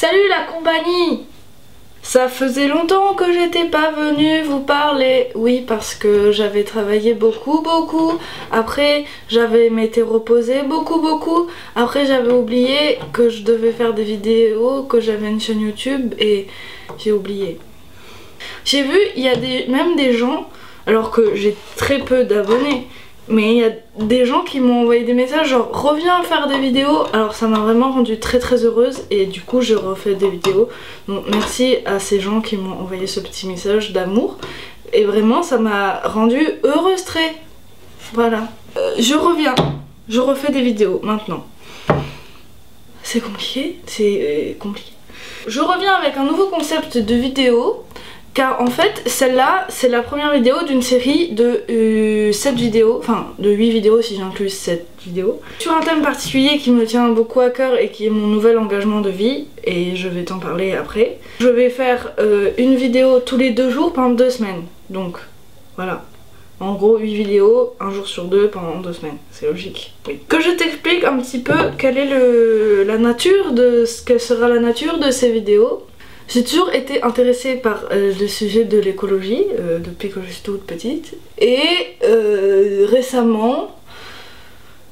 Salut la compagnie! Ça faisait longtemps que j'étais pas venue vous parler. Oui, parce que j'avais travaillé beaucoup. Après, j'avais m'étais reposée beaucoup. Après, j'avais oublié que je devais faire des vidéos, que j'avais une chaîne YouTube et j'ai oublié. J'ai vu, il y a même des gens, alors que j'ai très peu d'abonnés, mais il y a des gens qui m'ont envoyé des messages genre reviens faire des vidéos. Alors ça m'a vraiment rendue très heureuse et du coup je refais des vidéos. Donc merci à ces gens qui m'ont envoyé ce petit message d'amour et vraiment ça m'a rendue heureuse très. Voilà. Je reviens, je refais des vidéos maintenant. C'est compliqué, c'est compliqué. Je reviens avec un nouveau concept de vidéo. Car en fait, celle-là, c'est la première vidéo d'une série de 7 vidéos, enfin de 8 vidéos si j'inclus 7 vidéos, sur un thème particulier qui me tient beaucoup à cœur et qui est mon nouvel engagement de vie, et je vais t'en parler après. Je vais faire une vidéo tous les 2 jours pendant 2 semaines, donc voilà. En gros 8 vidéos, un jour sur 2 pendant 2 semaines, c'est logique. Oui. Que je t'explique un petit peu quelle est quelle sera la nature de ces vidéos. J'ai toujours été intéressée par le sujet de l'écologie depuis que je suis toute petite et récemment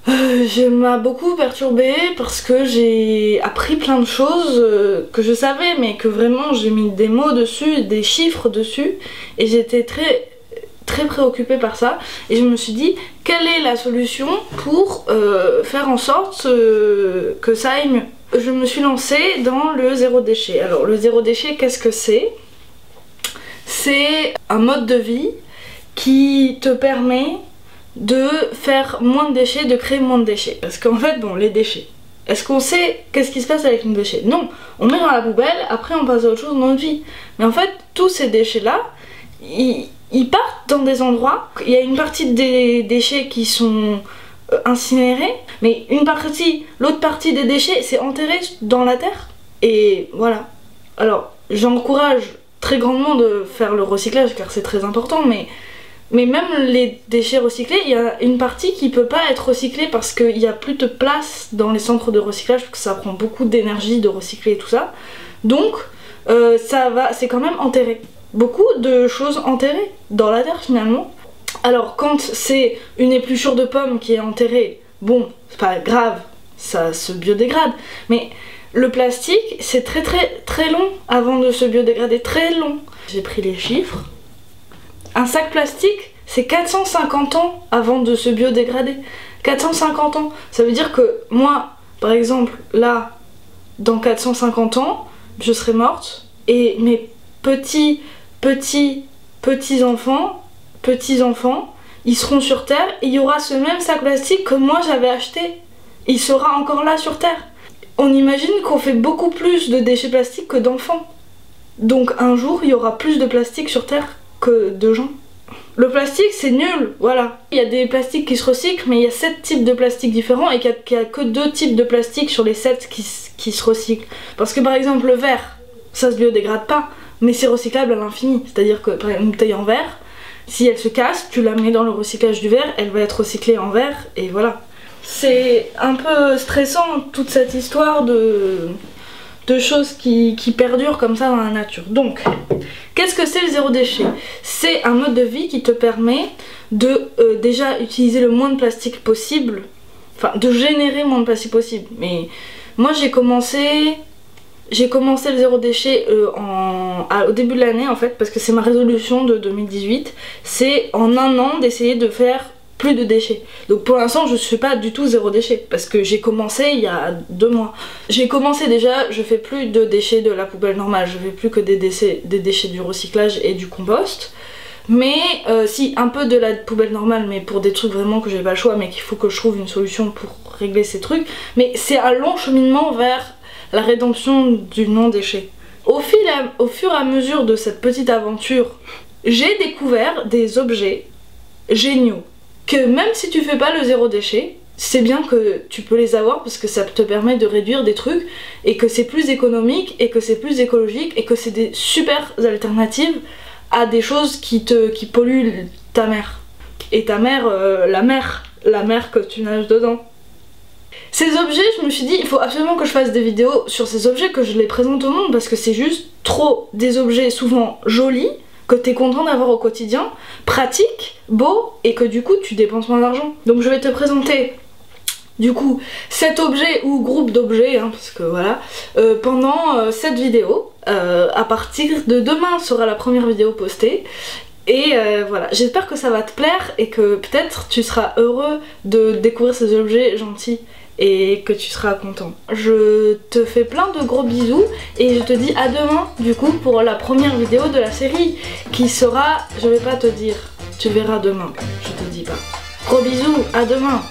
je m'a beaucoup perturbée parce que j'ai appris plein de choses que je savais mais que vraiment j'ai mis des mots dessus, des chiffres dessus et j'étais très préoccupée par ça et je me suis dit quelle est la solution pour faire en sorte que ça aille mieux. Je me suis lancée dans le zéro déchet. Alors le zéro déchet, qu'est-ce que c'est? C'est un mode de vie qui te permet de faire moins de déchets, de créer moins de déchets. Parce qu'en fait, bon, les déchets, est-ce qu'on sait qu'est-ce qui se passe avec les déchets? Non, on met dans la poubelle, après on passe à autre chose dans notre vie. Mais en fait, tous ces déchets-là, ils partent dans des endroits. Il y a une partie des déchets qui sont incinérés, mais l'autre partie des déchets c'est enterré dans la terre et voilà. Alors j'encourage très grandement de faire le recyclage car c'est très important, mais même les déchets recyclés, il y a une partie qui peut pas être recyclée parce qu'il n'y a plus de place dans les centres de recyclage parce que ça prend beaucoup d'énergie de recycler et tout ça, donc c'est quand même enterré. Beaucoup de choses enterrées dans la terre finalement. Alors quand c'est une épluchure de pomme qui est enterrée, bon, c'est pas grave, ça se biodégrade, mais le plastique c'est très long avant de se biodégrader, très long. J'ai pris les chiffres. Un sac plastique c'est 450 ans avant de se biodégrader. 450 ans, ça veut dire que moi, par exemple, là, dans 450 ans, je serai morte et mes petits enfants, ils seront sur Terre et il y aura ce même sac plastique que moi j'avais acheté. Il sera encore là sur Terre. On imagine qu'on fait beaucoup plus de déchets plastiques que d'enfants. Donc un jour, il y aura plus de plastique sur Terre que de gens. Le plastique, c'est nul, voilà. Il y a des plastiques qui se recyclent, mais il y a 7 types de plastiques différents et qu'il n'y a que 2 types de plastiques sur les 7 qui se recyclent. Parce que par exemple, le verre, ça se biodégrade pas, mais c'est recyclable à l'infini. C'est-à-dire que par exemple, une bouteille en verre, si elle se casse, tu la mets dans le recyclage du verre, elle va être recyclée en verre et voilà. C'est un peu stressant toute cette histoire de choses qui perdurent comme ça dans la nature. Donc, qu'est-ce que c'est le zéro déchet? C'est un mode de vie qui te permet de déjà utiliser le moins de plastique possible, enfin de générer moins de plastique possible. Mais moi j'ai commencé le zéro déchet au début de l'année en fait, parce que c'est ma résolution de 2018, c'est en un an d'essayer de faire plus de déchets. Donc pour l'instant je suis pas du tout zéro déchet, parce que j'ai commencé il y a 2 mois. J'ai commencé déjà, je fais plus de déchets de la poubelle normale, je fais plus que des déchets du recyclage et du compost. Mais si, un peu de la poubelle normale, mais pour des trucs vraiment que j'ai pas le choix, mais qu'il faut que je trouve une solution pour régler ces trucs. Mais c'est un long cheminement vers la rédemption du non-déchet. Au fur et à mesure de cette petite aventure, j'ai découvert des objets géniaux. Que même si tu fais pas le zéro déchet, c'est bien que tu peux les avoir parce que ça te permet de réduire des trucs et que c'est plus économique et que c'est plus écologique et que c'est des super alternatives à des choses qui polluent ta mer. Et ta mer, la mer que tu nages dedans. Ces objets, je me suis dit, il faut absolument que je fasse des vidéos sur ces objets, que je les présente au monde, parce que c'est juste trop des objets souvent jolis, que t'es content d'avoir au quotidien, pratiques, beaux, et que du coup tu dépenses moins d'argent. Donc je vais te présenter du coup cet objet ou groupe d'objets, hein, parce que voilà, pendant cette vidéo. À partir de demain sera la première vidéo postée. Et voilà, j'espère que ça va te plaire et que peut-être tu seras heureux de découvrir ces objets gentils et que tu seras content. Je te fais plein de gros bisous et je te dis à demain du coup pour la première vidéo de la série qui sera, je vais pas te dire, tu verras demain, je te dis pas. Gros bisous, à demain.